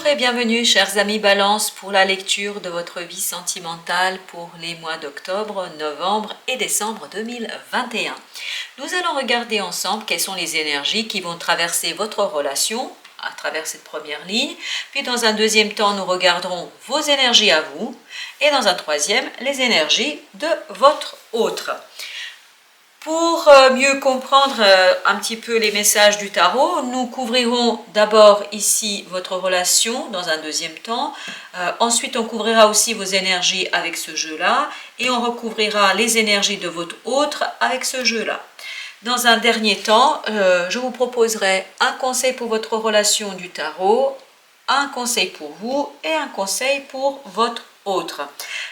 et bienvenue chers amis Balance pour la lecture de votre vie sentimentale pour les mois d'octobre, novembre et décembre 2021. Nous allons regarder ensemble quelles sont les énergies qui vont traverser votre relation à travers cette première ligne. Puis dans un deuxième temps, nous regarderons vos énergies à vous. Et dans un troisième, les énergies de votre autre. Pour mieux comprendre un petit peu les messages du tarot, nous couvrirons d'abord ici votre relation dans un deuxième temps. Ensuite, on couvrira aussi vos énergies avec ce jeu-là et on recouvrira les énergies de votre autre avec ce jeu-là. Dans un dernier temps, je vous proposerai un conseil pour votre relation du tarot, un conseil pour vous et un conseil pour votre autre.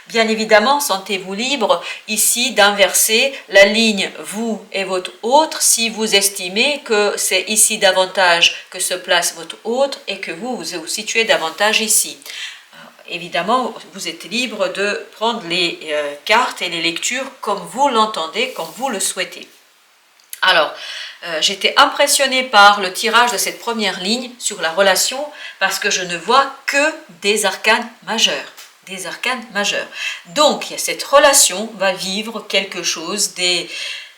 Bien évidemment, sentez-vous libre ici d'inverser la ligne vous et votre autre si vous estimez que c'est ici davantage que se place votre autre et que vous vous situez davantage ici. Évidemment, vous êtes libre de prendre les cartes et les lectures comme vous l'entendez, comme vous le souhaitez. Alors, j'étais impressionnée par le tirage de cette première ligne sur la relation parce que je ne vois que des arcanes majeurs. Des arcanes majeurs. Donc, cette relation va vivre quelque chose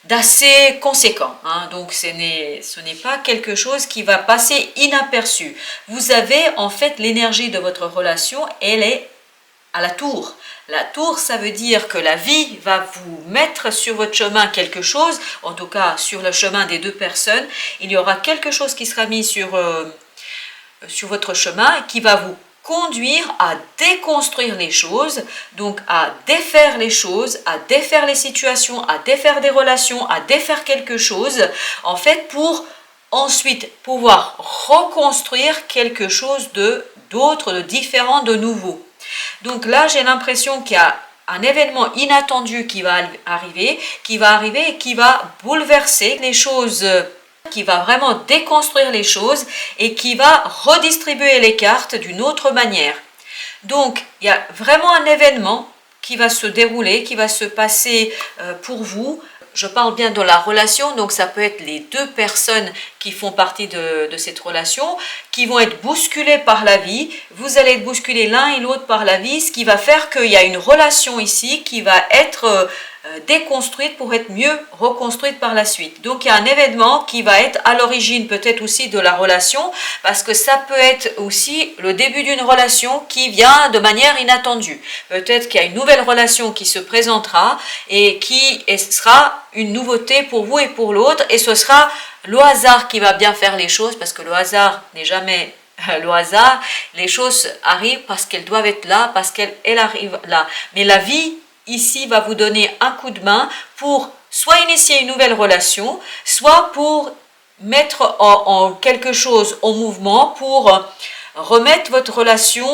d'assez conséquent. Donc, ce n'est pas quelque chose qui va passer inaperçu. Vous avez en fait l'énergie de votre relation, elle est à la tour. La tour, ça veut dire que la vie va vous mettre sur votre chemin quelque chose, en tout cas sur le chemin des deux personnes. Il y aura quelque chose qui sera mis sur votre chemin et qui va vous conduire à déconstruire les choses, donc à défaire les choses, à défaire les situations, à défaire des relations, à défaire quelque chose, en fait, pour ensuite pouvoir reconstruire quelque chose d'autre, de différent, de nouveau. Donc là, j'ai l'impression qu'il y a un événement inattendu qui va arriver et qui va bouleverser les choses, qui va vraiment déconstruire les choses et qui va redistribuer les cartes d'une autre manière. Donc, il y a vraiment un événement qui va se dérouler, qui va se passer pour vous. Je parle bien de la relation, donc ça peut être les deux personnes qui font partie de cette relation, qui vont être bousculées par la vie. Vous allez être bousculés l'un et l'autre par la vie, ce qui va faire qu'il y a une relation ici qui va être déconstruite pour être mieux reconstruite par la suite. Donc il y a un événement qui va être à l'origine peut-être aussi de la relation, parce que ça peut être aussi le début d'une relation qui vient de manière inattendue. Peut-être qu'il y a une nouvelle relation qui se présentera et qui sera une nouveauté pour vous et pour l'autre, et ce sera le hasard qui va bien faire les choses, parce que le hasard n'est jamais le hasard. Les choses arrivent parce qu'elles doivent être là, parce qu'elles arrivent là. Mais la vie ici va vous donner un coup de main pour soit initier une nouvelle relation, soit pour mettre en quelque chose en mouvement, pour remettre votre relation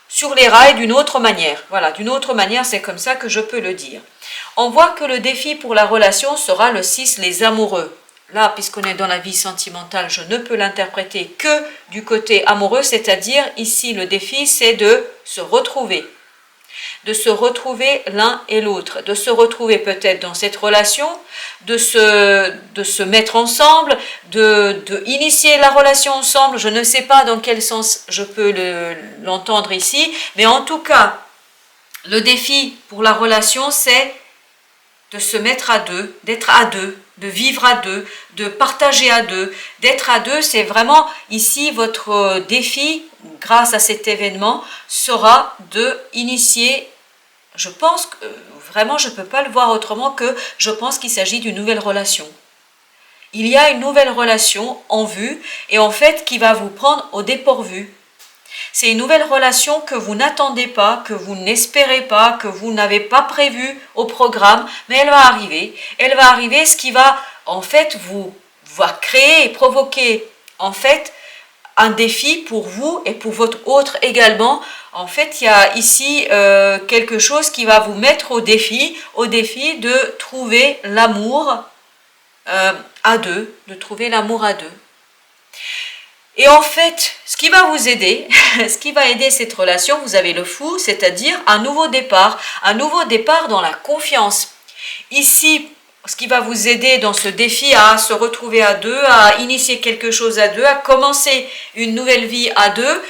sur les rails d'une autre manière. Voilà, d'une autre manière, c'est comme ça que je peux le dire. On voit que le défi pour la relation sera le 6, les amoureux. Là, puisqu'on est dans la vie sentimentale, je ne peux l'interpréter que du côté amoureux, c'est-à-dire ici le défi, c'est de se retrouver. De se retrouver l'un et l'autre, de se retrouver peut-être dans cette relation, de se mettre ensemble, de initier la relation ensemble. Je ne sais pas dans quel sens je peux l'entendre ici, mais en tout cas, le défi pour la relation, c'est de se mettre à deux, d'être à deux, de vivre à deux, de partager à deux, d'être à deux. C'est vraiment ici votre défi, grâce à cet événement, sera de initier. Je pense que vraiment, je ne peux pas le voir autrement que je pense qu'il s'agit d'une nouvelle relation. Il y a une nouvelle relation en vue et en fait qui va vous prendre au dépourvu. C'est une nouvelle relation que vous n'attendez pas, que vous n'espérez pas, que vous n'avez pas prévu au programme, mais elle va arriver. Elle va arriver, ce qui va en fait vous créer et provoquer en fait un défi pour vous et pour votre autre également. En fait, il y a ici quelque chose qui va vous mettre au défi de trouver l'amour à deux, de trouver l'amour à deux. Et en fait, ce qui va vous aider, ce qui va aider cette relation, vous avez le fou, c'est-à-dire un nouveau départ dans la confiance. Ici, ce qui va vous aider dans ce défi à se retrouver à deux, à initier quelque chose à deux, à commencer une nouvelle vie à deux,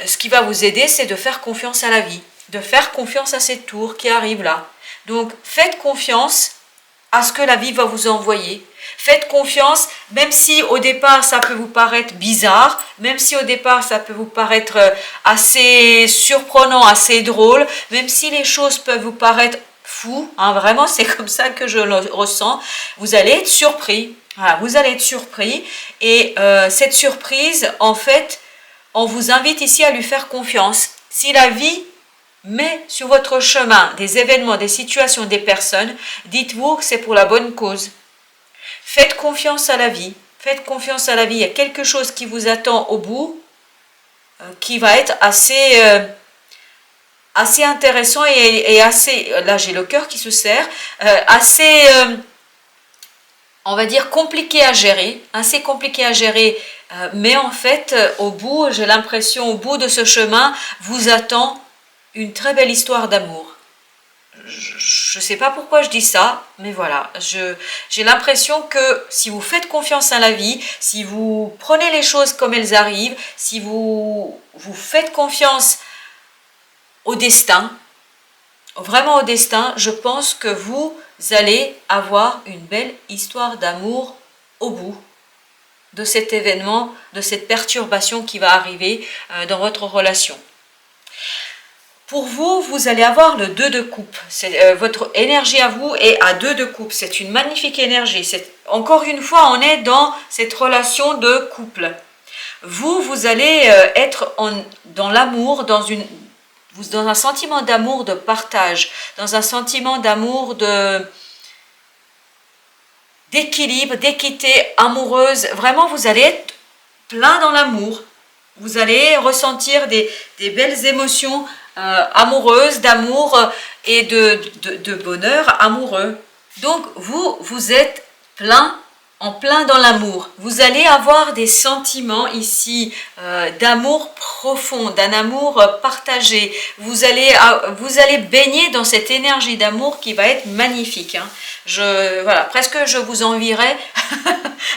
Ce qui va vous aider, c'est de faire confiance à la vie, de faire confiance à cette tour qui arrive là. Donc, faites confiance à ce que la vie va vous envoyer. Faites confiance, même si au départ ça peut vous paraître bizarre, même si au départ ça peut vous paraître assez surprenant, assez drôle, même si les choses peuvent vous paraître fous, hein, vraiment c'est comme ça que je le ressens, vous allez être surpris. Voilà, vous allez être surpris et cette surprise, en fait, on vous invite ici à lui faire confiance. Si la vie met sur votre chemin des événements, des situations, des personnes, dites-vous que c'est pour la bonne cause. Faites confiance à la vie. Faites confiance à la vie. Il y a quelque chose qui vous attend au bout, qui va être assez intéressant et assez, là j'ai le cœur qui se serre, assez, on va dire, compliqué à gérer, assez compliqué à gérer, mais en fait, au bout, j'ai l'impression, au bout de ce chemin, vous attend une très belle histoire d'amour. Je ne sais pas pourquoi je dis ça, mais voilà, j'ai l'impression que si vous faites confiance à la vie, si vous prenez les choses comme elles arrivent, si vous faites confiance au destin, vraiment au destin, je pense que vous allez avoir une belle histoire d'amour au bout de cet événement, de cette perturbation qui va arriver dans votre relation. Pour vous, vous allez avoir le 2 de coupe. Votre énergie à vous est à 2 de coupe. C'est une magnifique énergie. Encore une fois, on est dans cette relation de couple. Vous allez être dans l'amour, dans un sentiment d'amour, de partage, dans un sentiment d'amour, d'équilibre, d'équité amoureuse. Vraiment, vous allez être plein dans l'amour. Vous allez ressentir des belles émotions amoureuses, d'amour et de bonheur amoureux. Donc, vous êtes en plein dans l'amour. Vous allez avoir des sentiments ici d'amour profond, d'un amour partagé. Vous allez baigner dans cette énergie d'amour qui va être magnifique. Hein. Voilà, presque je vous envierai,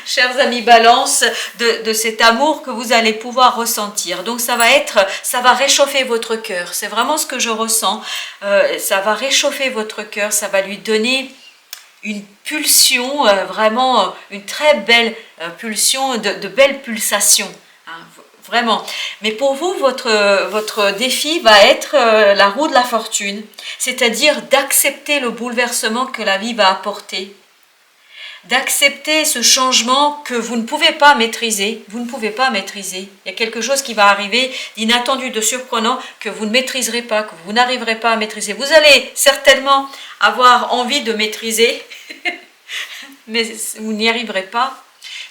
chers amis Balance, de cet amour que vous allez pouvoir ressentir. Donc ça va réchauffer votre cœur. C'est vraiment ce que je ressens. Ça va réchauffer votre cœur, ça va lui donner une pulsion, vraiment une très belle pulsion, de belles pulsations, hein, vraiment. Mais pour vous, votre défi va être la roue de la fortune, c'est-à-dire d'accepter le bouleversement que la vie va apporter, d'accepter ce changement que vous ne pouvez pas maîtriser. Vous ne pouvez pas maîtriser. Il y a quelque chose qui va arriver d'inattendu, de surprenant, que vous ne maîtriserez pas, que vous n'arriverez pas à maîtriser. Vous allez certainement avoir envie de maîtriser, mais vous n'y arriverez pas.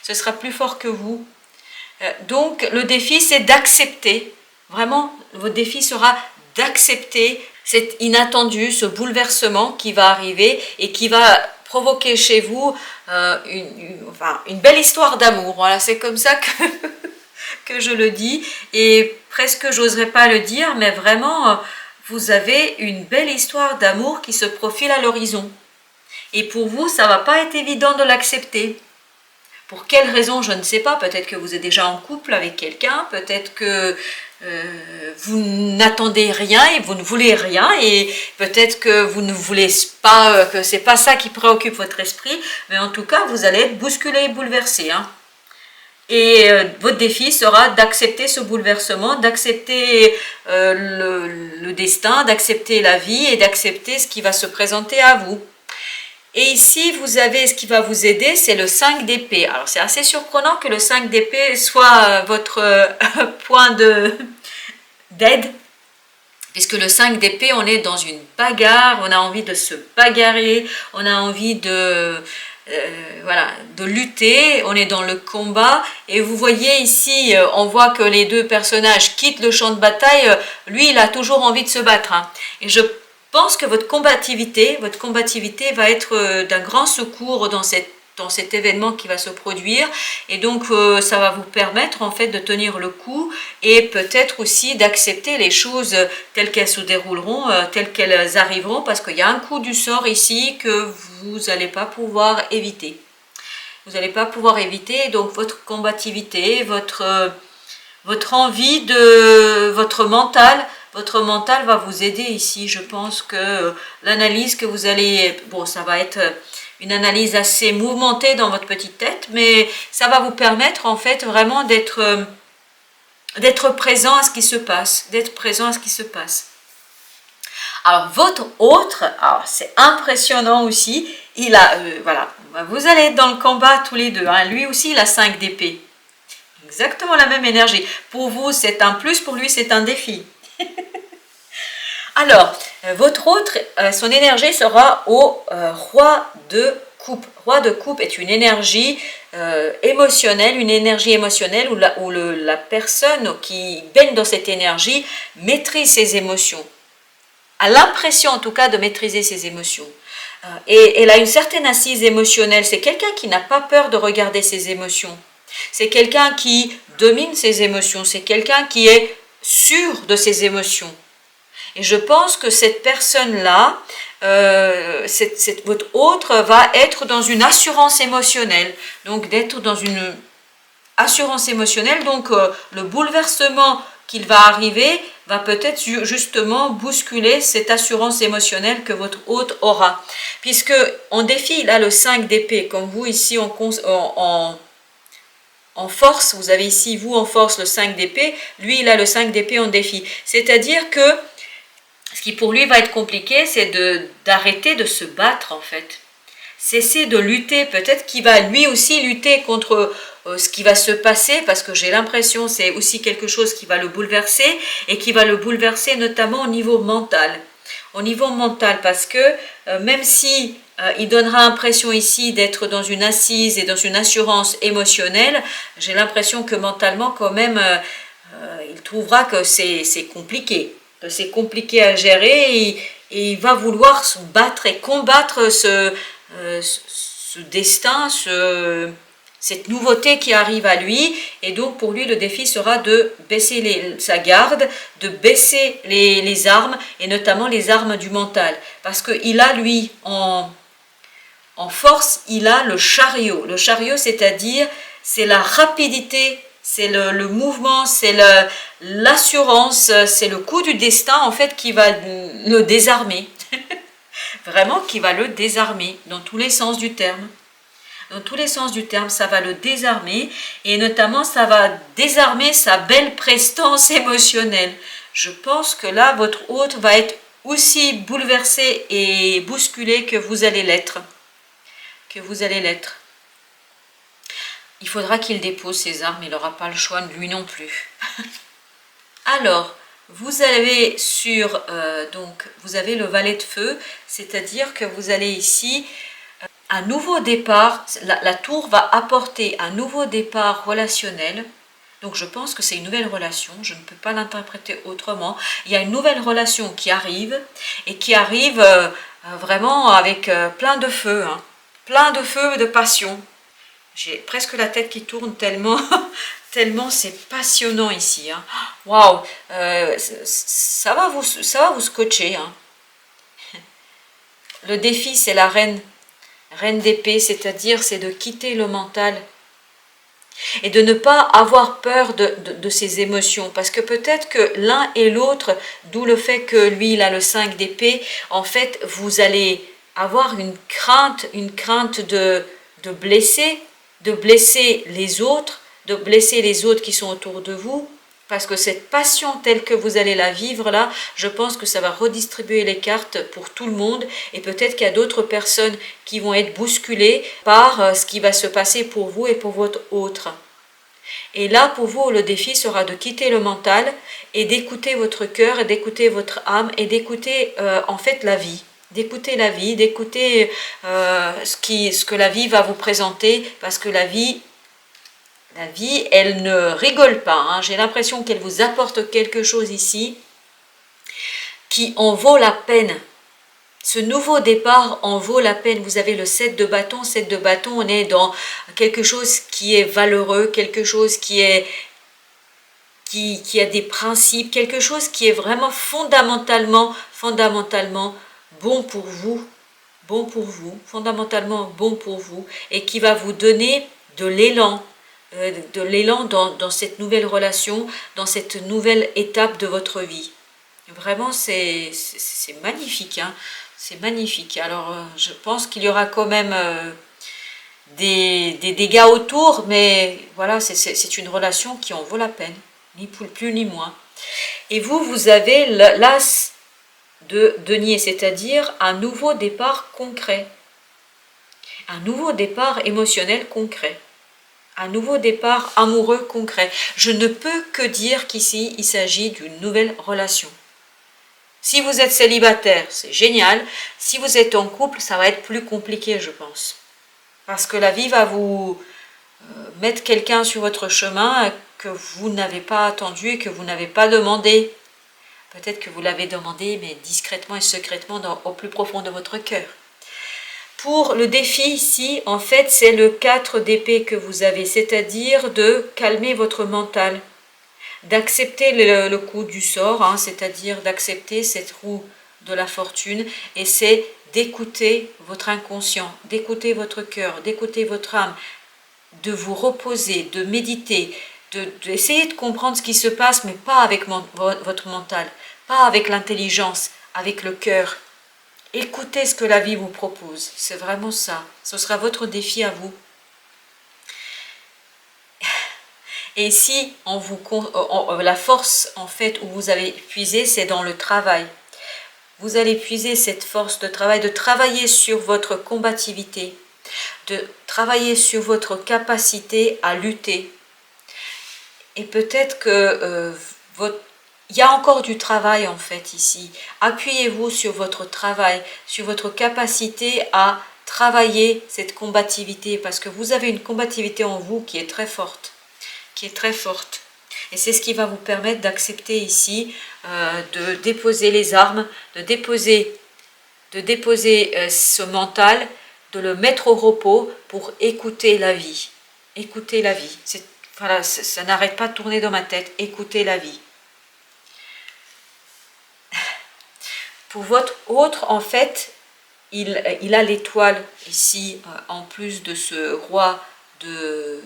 Ce sera plus fort que vous. Donc, le défi, c'est d'accepter. Vraiment, votre défi sera d'accepter cet inattendu, ce bouleversement qui va arriver et qui va provoquer chez vous une belle histoire d'amour. Voilà, c'est comme ça que je le dis. Et presque, j'oserais pas le dire, mais vraiment, vous avez une belle histoire d'amour qui se profile à l'horizon. Et pour vous, ça va pas être évident de l'accepter. Pour quelle raison, je ne sais pas. Peut-être que vous êtes déjà en couple avec quelqu'un, peut-être que vous n'attendez rien et vous ne voulez rien, et peut-être que vous ne voulez pas, que c'est pas ça qui préoccupe votre esprit, mais en tout cas, vous allez être bousculé et bouleversé. Hein. Et votre défi sera d'accepter ce bouleversement, d'accepter le destin, d'accepter la vie et d'accepter ce qui va se présenter à vous. Et ici, vous avez ce qui va vous aider, c'est le 5 d'épée. Alors, c'est assez surprenant que le 5 d'épée soit votre point d'aide, puisque le 5 d'épée, on est dans une bagarre, on a envie de se bagarrer, on a envie de lutter, on est dans le combat. Et vous voyez ici, on voit que les deux personnages quittent le champ de bataille. Lui, il a toujours envie de se battre. Hein. Et je pense que votre combativité va être d'un grand secours dans cet événement qui va se produire, et donc ça va vous permettre en fait de tenir le coup et peut-être aussi d'accepter les choses telles qu'elles se dérouleront, telles qu'elles arriveront, parce qu'il y a un coup du sort ici que vous n'allez pas pouvoir éviter. Vous n'allez pas pouvoir éviter, donc votre combativité, votre votre envie de votre mental. Votre mental va vous aider ici. Je pense que l'analyse que vous allez... Bon, ça va être une analyse assez mouvementée dans votre petite tête, mais ça va vous permettre en fait vraiment d'être présent à ce qui se passe. D'être présent à ce qui se passe. Alors, votre autre, c'est impressionnant aussi. Il a... voilà, vous allez être dans le combat tous les deux. Hein. Lui aussi, il a 5 d'épée. Exactement la même énergie. Pour vous, c'est un plus. Pour lui, c'est un défi. Alors, votre autre, son énergie sera au roi de coupe. Roi de coupe est une énergie émotionnelle, où la personne qui baigne dans cette énergie maîtrise ses émotions. A l'impression en tout cas de maîtriser ses émotions. Et elle a une certaine assise émotionnelle. C'est quelqu'un qui n'a pas peur de regarder ses émotions. C'est quelqu'un qui domine ses émotions. C'est quelqu'un qui est sûr de ses émotions. Et je pense que cette personne-là, votre autre, va être dans une assurance émotionnelle. Donc d'être dans une assurance émotionnelle. Donc le bouleversement qu'il va arriver va peut-être justement bousculer cette assurance émotionnelle que votre hôte aura. Puisque en défi, il a le 5 d'épée. Comme vous ici en force, vous avez ici vous en force le 5 d'épée. Lui, il a le 5 d'épée en défi. C'est-à-dire que ce qui pour lui va être compliqué, c'est d'arrêter de se battre en fait. Cesser de lutter, peut-être qu'il va lui aussi lutter contre ce qui va se passer, parce que j'ai l'impression que c'est aussi quelque chose qui va le bouleverser, et qui va le bouleverser notamment au niveau mental. Au niveau mental, parce que même si il donnera l'impression ici d'être dans une assise et dans une assurance émotionnelle, j'ai l'impression que mentalement quand même, il trouvera que c'est compliqué. C'est compliqué à gérer, et il va vouloir se battre et combattre ce destin, cette nouveauté qui arrive à lui. Et donc pour lui le défi sera de baisser sa garde, de baisser les armes, et notamment les armes du mental, parce qu'il a lui en force, il a le chariot. Le chariot, c'est-à-dire c'est la rapidité, c'est le mouvement, c'est l'assurance, c'est le coup du destin en fait qui va le désarmer. Vraiment qui va le désarmer dans tous les sens du terme. Dans tous les sens du terme, ça va le désarmer, et notamment ça va désarmer sa belle prestance émotionnelle. Je pense que là, votre hôte va être aussi bouleversé et bousculé que vous allez l'être. Que vous allez l'être. Il faudra qu'il dépose ses armes, il n'aura pas le choix, lui non plus. Alors, vous avez vous avez le valet de feu, c'est-à-dire que vous allez ici, un nouveau départ, la tour va apporter un nouveau départ relationnel. Donc je pense que c'est une nouvelle relation, je ne peux pas l'interpréter autrement. Il y a une nouvelle relation qui arrive, et qui arrive vraiment avec plein de feu, hein. Plein de feu et de passion. J'ai presque la tête qui tourne tellement, tellement c'est passionnant ici. Hein. Waouh, ça va vous scotcher. Hein. Le défi, c'est la reine d'épée, c'est-à-dire c'est de quitter le mental et de ne pas avoir peur de ses émotions, parce que peut-être que l'un et l'autre, d'où le fait que lui il a le 5 d'épée, en fait vous allez avoir une crainte de blesser les autres, qui sont autour de vous, parce que cette passion telle que vous allez la vivre là, je pense que ça va redistribuer les cartes pour tout le monde, et peut-être qu'il y a d'autres personnes qui vont être bousculées par ce qui va se passer pour vous et pour votre autre. Et là, pour vous, le défi sera de quitter le mental et d'écouter votre cœur, et d'écouter votre âme, et d'écouter en fait la vie. D'écouter la vie, d'écouter ce que la vie va vous présenter, parce que la vie, elle ne rigole pas. Hein. J'ai l'impression qu'elle vous apporte quelque chose ici qui en vaut la peine. Ce nouveau départ en vaut la peine. Vous avez le 7 de bâton. 7 de bâton, on est dans quelque chose qui est valeureux, quelque chose qui a des principes, quelque chose qui est vraiment fondamentalement bon pour vous, fondamentalement bon pour vous, et qui va vous donner de l'élan, de l'élan dans cette nouvelle relation, dans cette nouvelle étape de votre vie. Vraiment, c'est magnifique, hein. C'est magnifique. Alors, je pense qu'il y aura quand même des dégâts autour, mais voilà, c'est une relation qui en vaut la peine, ni plus ni moins. Et vous avez l'as de denier, c'est-à-dire un nouveau départ concret, un nouveau départ émotionnel concret, un nouveau départ amoureux concret. Je ne peux que dire qu'ici, il s'agit d'une nouvelle relation. Si vous êtes célibataire, c'est génial. Si vous êtes en couple, ça va être plus compliqué, je pense. Parce que la vie va vous mettre quelqu'un sur votre chemin que vous n'avez pas attendu et que vous n'avez pas demandé. Peut-être que vous l'avez demandé, mais discrètement et secrètement au plus profond de votre cœur. Pour le défi ici, en fait, c'est le 4 d'épée que vous avez, c'est-à-dire de calmer votre mental, d'accepter le coup du sort, hein, c'est-à-dire d'accepter cette roue de la fortune, et c'est d'écouter votre inconscient, d'écouter votre cœur, d'écouter votre âme, de vous reposer, de méditer, d'essayer de comprendre ce qui se passe, mais pas avec votre mental, pas avec l'intelligence, avec le cœur. Écoutez ce que la vie vous propose, c'est vraiment ça. Ce sera votre défi à vous. Et ici, la force en fait où vous avez puisé, c'est dans le travail. Vous allez puiser cette force de travail, de travailler sur votre combativité, de travailler sur votre capacité à lutter. Et peut-être que il y a encore du travail en fait ici. Appuyez-vous sur votre travail, sur votre capacité à travailler cette combativité, parce que vous avez une combativité en vous qui est très forte. Et c'est ce qui va vous permettre d'accepter ici, de déposer les armes, de déposer ce mental, de le mettre au repos pour écouter la vie. Écouter la vie. Voilà, ça n'arrête pas de tourner dans ma tête. Écouter la vie. Pour votre autre, en fait, il a l'étoile ici, en plus de ce roi de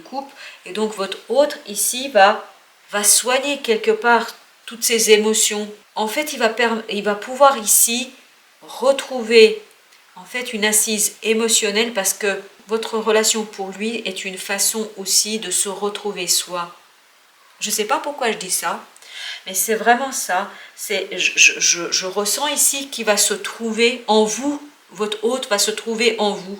coupe. Et donc votre autre ici va soigner quelque part toutes ces émotions. En fait, il va pouvoir ici retrouver en fait une assise émotionnelle, parce que votre relation pour lui est une façon aussi de se retrouver soi. Je ne sais pas pourquoi je dis ça, mais c'est vraiment ça. Je ressens ici qu'il va se trouver en vous, votre hôte va se trouver en vous.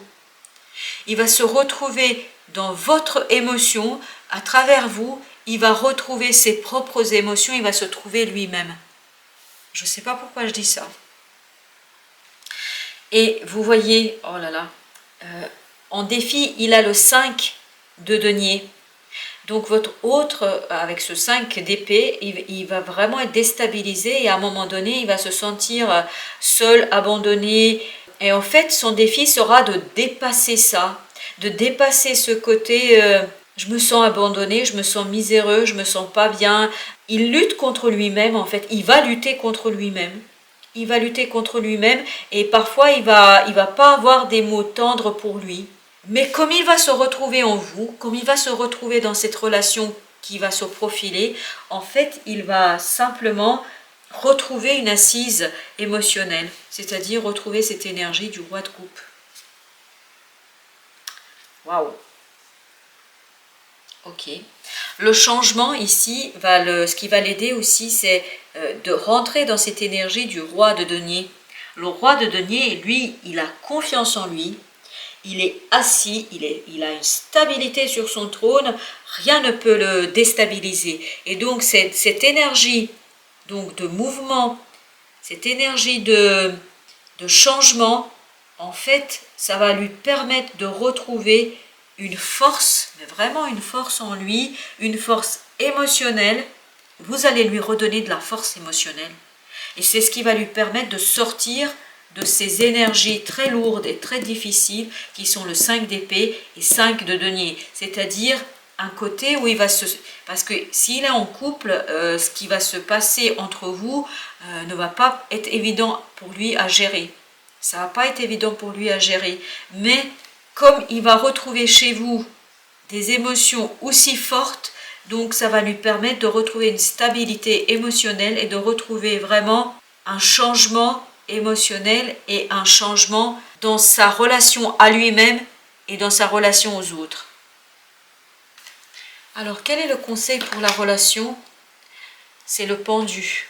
Il va se retrouver dans votre émotion, à travers vous, il va retrouver ses propres émotions, il va se trouver lui-même. Je ne sais pas pourquoi je dis ça. Et vous voyez, oh là là, en défi, il a le 5 de denier. Donc votre autre, avec ce 5 d'épée, il va vraiment être déstabilisé, et à un moment donné, il va se sentir seul, abandonné. Et en fait, son défi sera de dépasser ça, de dépasser ce côté je me sens abandonné, je me sens miséreux, je me sens pas bien. Il lutte contre lui-même, en fait, il va lutter contre lui-même. Il va lutter contre lui-même, et parfois il va pas avoir des mots tendres pour lui. Mais comme il va se retrouver en vous, comme il va se retrouver dans cette relation qui va se profiler, en fait, il va simplement retrouver une assise émotionnelle, c'est-à-dire retrouver cette énergie du roi de coupe. Waouh! Ok. Le changement ici, ce qui va l'aider aussi, c'est de rentrer dans cette énergie du roi de denier. Le roi de denier, lui, il a confiance en lui. Il est assis, il a une stabilité sur son trône, rien ne peut le déstabiliser. Et donc cette énergie donc de mouvement, cette énergie de changement, en fait, ça va lui permettre de retrouver une force, mais vraiment une force en lui, une force émotionnelle. Vous allez lui redonner de la force émotionnelle. Et c'est ce qui va lui permettre de sortir de ces énergies très lourdes et très difficiles qui sont le 5 d'épée et 5 de denier. C'est-à-dire un côté où il va se... Parce que s'il est en couple, ce qui va se passer entre vous ne va pas être évident pour lui à gérer. Ça ne va pas être évident pour lui à gérer. Mais comme il va retrouver chez vous des émotions aussi fortes. Donc ça va lui permettre de retrouver une stabilité émotionnelle et de retrouver vraiment un changement émotionnel et un changement dans sa relation à lui-même et dans sa relation aux autres. Alors quel est le conseil pour la relation? C'est le pendu.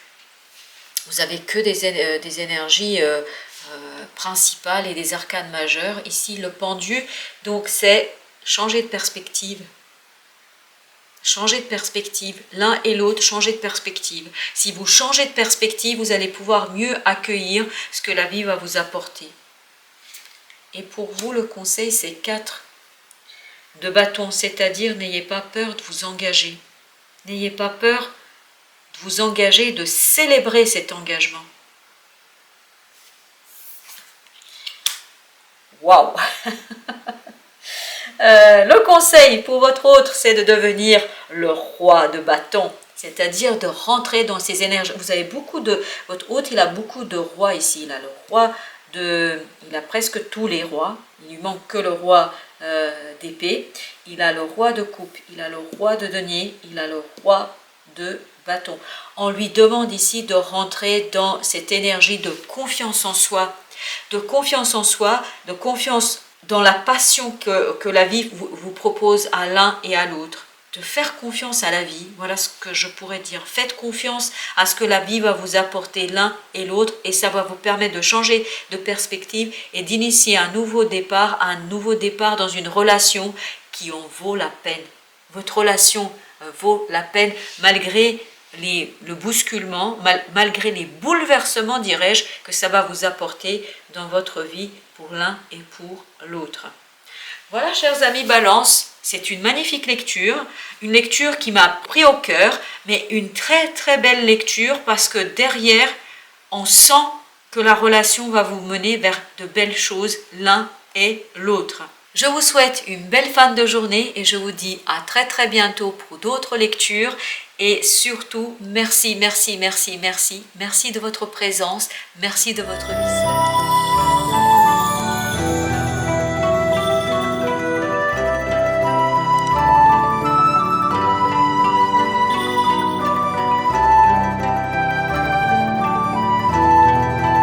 Vous n'avez que des énergies principales et des arcanes majeures. Ici le pendu, donc c'est changer de perspective. Changer de perspective, l'un et l'autre, changer de perspective. Si vous changez de perspective, vous allez pouvoir mieux accueillir ce que la vie va vous apporter. Et pour vous, le conseil, c'est 4 de bâton, c'est-à-dire n'ayez pas peur de vous engager. N'ayez pas peur de vous engager, de célébrer cet engagement. Waouh! Le conseil pour votre autre, c'est de devenir le roi de bâton, c'est-à-dire de rentrer dans ces énergies. Vous avez beaucoup de... Votre hôte, il a beaucoup de rois ici. Il a le roi de... Il a presque tous les rois. Il lui manque que le roi d'épée. Il a le roi de coupe. Il a le roi de denier. Il a le roi de bâton. On lui demande ici de rentrer dans cette énergie de confiance en soi. De confiance en soi, de confiance dans la passion que la vie vous propose à l'un et à l'autre. De faire confiance à la vie, voilà ce que je pourrais dire. Faites confiance à ce que la vie va vous apporter l'un et l'autre et ça va vous permettre de changer de perspective et d'initier un nouveau départ dans une relation qui en vaut la peine. Votre relation vaut la peine malgré le bousculement, malgré les bouleversements, dirais-je, que ça va vous apporter dans votre vie pour l'un et pour l'autre. Voilà, chers amis Balance, c'est une magnifique lecture, une lecture qui m'a pris au cœur, mais une très très belle lecture parce que derrière, on sent que la relation va vous mener vers de belles choses l'un et l'autre. Je vous souhaite une belle fin de journée et je vous dis à très très bientôt pour d'autres lectures. Et surtout, merci de votre présence, merci de votre visite.